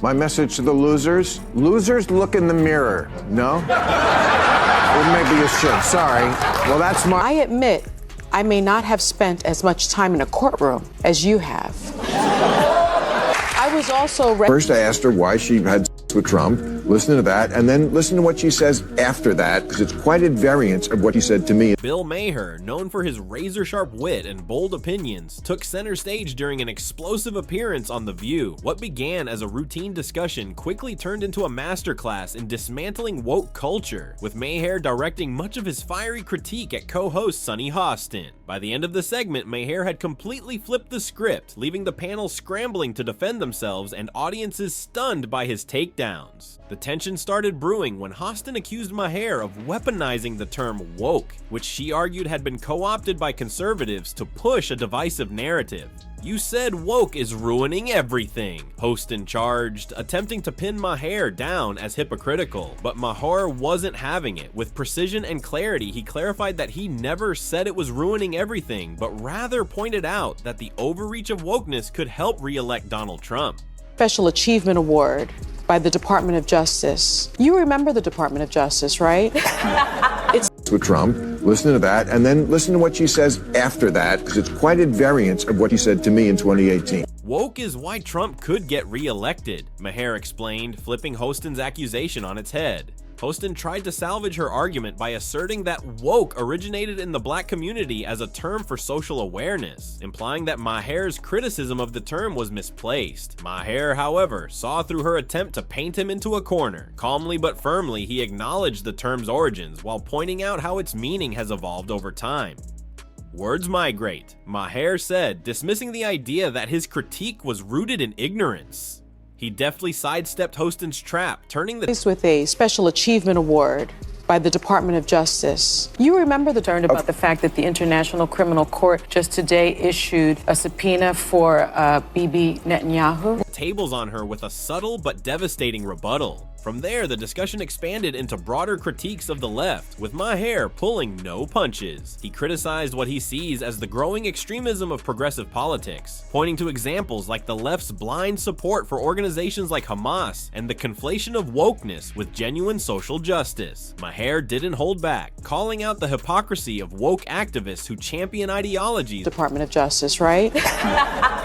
My message to the losers: losers, look in the mirror. No? Well, maybe you should. Sorry. Well, that's my... I admit I may not have spent as much time in a courtroom as you have. I was also... First, I asked her why she had sex with Trump. Listen to that, and then listen to what she says after that, because it's quite a variance of what he said to me. Bill Maher, known for his razor-sharp wit and bold opinions, took center stage during an explosive appearance on The View. What began as a routine discussion quickly turned into a masterclass in dismantling woke culture, with Maher directing much of his fiery critique at co-host Sunny Hostin. By the end of the segment, Maher had completely flipped the script, leaving the panel scrambling to defend themselves and audiences stunned by his takedowns. The tension started brewing when Hostin accused Maher of weaponizing the term woke, which she argued had been co-opted by conservatives to push a divisive narrative. "You said woke is ruining everything," Hostin charged, attempting to pin Maher down as hypocritical. But Maher wasn't having it. With precision and clarity, he clarified that he never said it was ruining everything, but rather pointed out that the overreach of wokeness could help re-elect Donald Trump. Special Achievement Award by the Department of Justice. You remember the Department of Justice, right? It's with Trump. Listen to that, and then listen to what she says after that, because it's quite a variance of what he said to me in 2018. Woke is why Trump could get re-elected, Maher explained, flipping Hostin's accusation on its head. Hostin tried to salvage her argument by asserting that woke originated in the black community as a term for social awareness, implying that Maher's criticism of the term was misplaced. Maher, however, saw through her attempt to paint him into a corner. Calmly but firmly, he acknowledged the term's origins while pointing out how its meaning has evolved over time. Words migrate, Maher said, dismissing the idea that his critique was rooted in ignorance. He deftly sidestepped Hostin's trap, turning the with a Special Achievement Award by the Department of Justice. You remember the concern about the fact that the International Criminal Court just today issued a subpoena for Bibi Netanyahu? Tables on her with a subtle but devastating rebuttal. From there, the discussion expanded into broader critiques of the left, with Maher pulling no punches. He criticized what he sees as the growing extremism of progressive politics, pointing to examples like the left's blind support for organizations like Hamas and the conflation of wokeness with genuine social justice. Maher didn't hold back, calling out the hypocrisy of woke activists who champion ideologies. Department of Justice, right?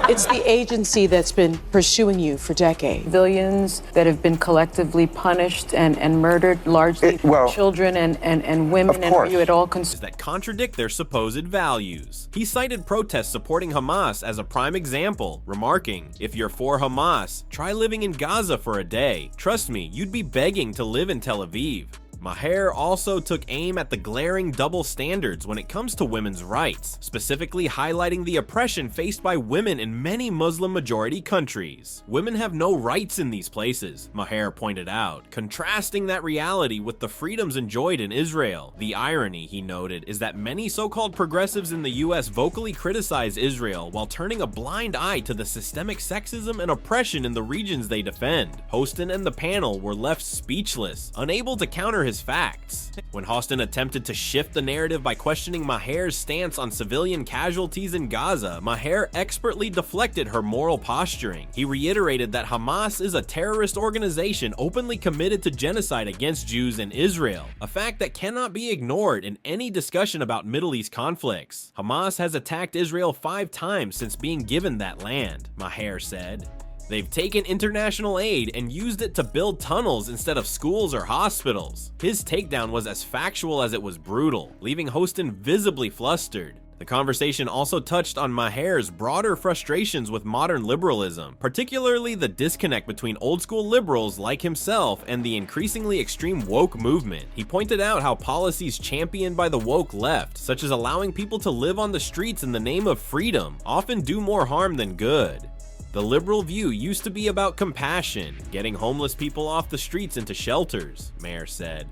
It's the agency that's been pursuing you for decades. Civilians that have been collectively punished and murdered, largely children and women, and are you at all concerned that contradict their supposed values? He cited protests supporting Hamas as a prime example, remarking, "If you're for Hamas, try living in Gaza for a day. Trust me, you'd be begging to live in Tel Aviv." Maher also took aim at the glaring double standards when it comes to women's rights, specifically highlighting the oppression faced by women in many Muslim-majority countries. Women have no rights in these places, Maher pointed out, contrasting that reality with the freedoms enjoyed in Israel. The irony, he noted, is that many so-called progressives in the US vocally criticize Israel while turning a blind eye to the systemic sexism and oppression in the regions they defend. Hostin and the panel were left speechless, unable to counter his facts. When Hostin attempted to shift the narrative by questioning Maher's stance on civilian casualties in Gaza, Maher expertly deflected her moral posturing. He reiterated that Hamas is a terrorist organization openly committed to genocide against Jews in Israel, a fact that cannot be ignored in any discussion about Middle East conflicts. Hamas has attacked Israel 5 times since being given that land, Maher said. They've taken international aid and used it to build tunnels instead of schools or hospitals. His takedown was as factual as it was brutal, leaving Hostin visibly flustered. The conversation also touched on Maher's broader frustrations with modern liberalism, particularly the disconnect between old-school liberals like himself and the increasingly extreme woke movement. He pointed out how policies championed by the woke left, such as allowing people to live on the streets in the name of freedom, often do more harm than good. The liberal view used to be about compassion, getting homeless people off the streets into shelters, Maher said.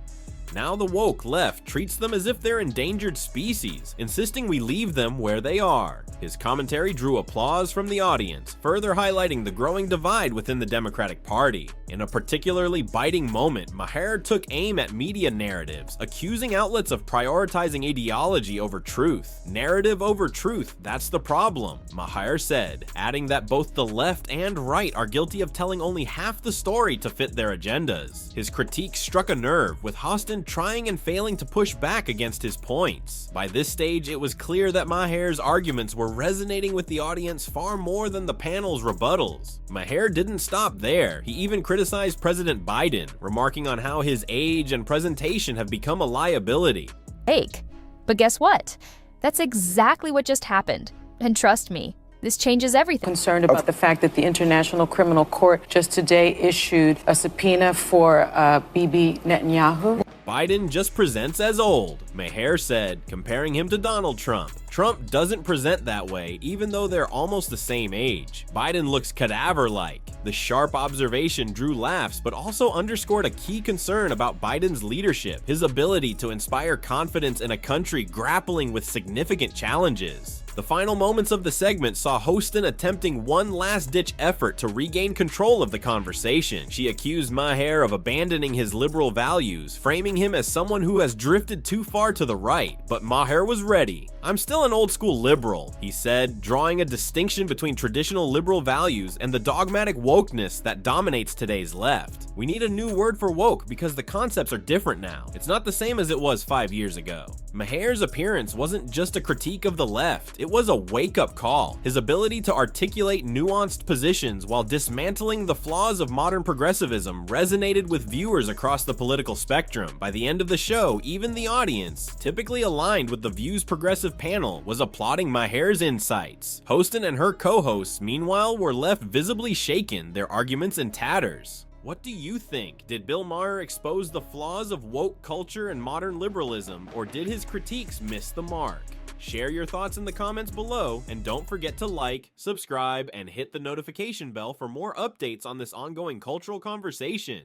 Now the woke left treats them as if they're endangered species, insisting we leave them where they are. His commentary drew applause from the audience, further highlighting the growing divide within the Democratic Party. In a particularly biting moment, Maher took aim at media narratives, accusing outlets of prioritizing ideology over truth. Narrative over truth, that's the problem, Maher said, adding that both the left and right are guilty of telling only half the story to fit their agendas. His critique struck a nerve, with Hostin trying and failing to push back against his points. By this stage, it was clear that Maher's arguments were resonating with the audience far more than the panel's rebuttals. Maher didn't stop there. He even criticized President Biden, remarking on how his age and presentation have become a liability. Fake. But guess what? That's exactly what just happened. And trust me, this changes everything. Concerned about the fact that the International Criminal Court just today issued a subpoena for Bibi Netanyahu. Biden just presents as old, Maher said, comparing him to Donald Trump. Trump doesn't present that way, even though they're almost the same age. Biden looks cadaver-like. The sharp observation drew laughs, but also underscored a key concern about Biden's leadership, his ability to inspire confidence in a country grappling with significant challenges. The final moments of the segment saw Hostin attempting one last-ditch effort to regain control of the conversation. She accused Maher of abandoning his liberal values, framing him as someone who has drifted too far to the right. But Maher was ready. "I'm still an old-school liberal," he said, drawing a distinction between traditional liberal values and the dogmatic wokeness that dominates today's left. "We need a new word for woke because the concepts are different now. It's not the same as it was 5 years ago." Maher's appearance wasn't just a critique of the left. It was a wake-up call. His ability to articulate nuanced positions while dismantling the flaws of modern progressivism resonated with viewers across the political spectrum. By the end of the show, even the audience, typically aligned with the View's progressive panel, was applauding Maher's insights. Hostin and her co-hosts, meanwhile, were left visibly shaken, their arguments in tatters. What do you think? Did Bill Maher expose the flaws of woke culture and modern liberalism, or did his critiques miss the mark? Share your thoughts in the comments below, and don't forget to like, subscribe, and hit the notification bell for more updates on this ongoing cultural conversation.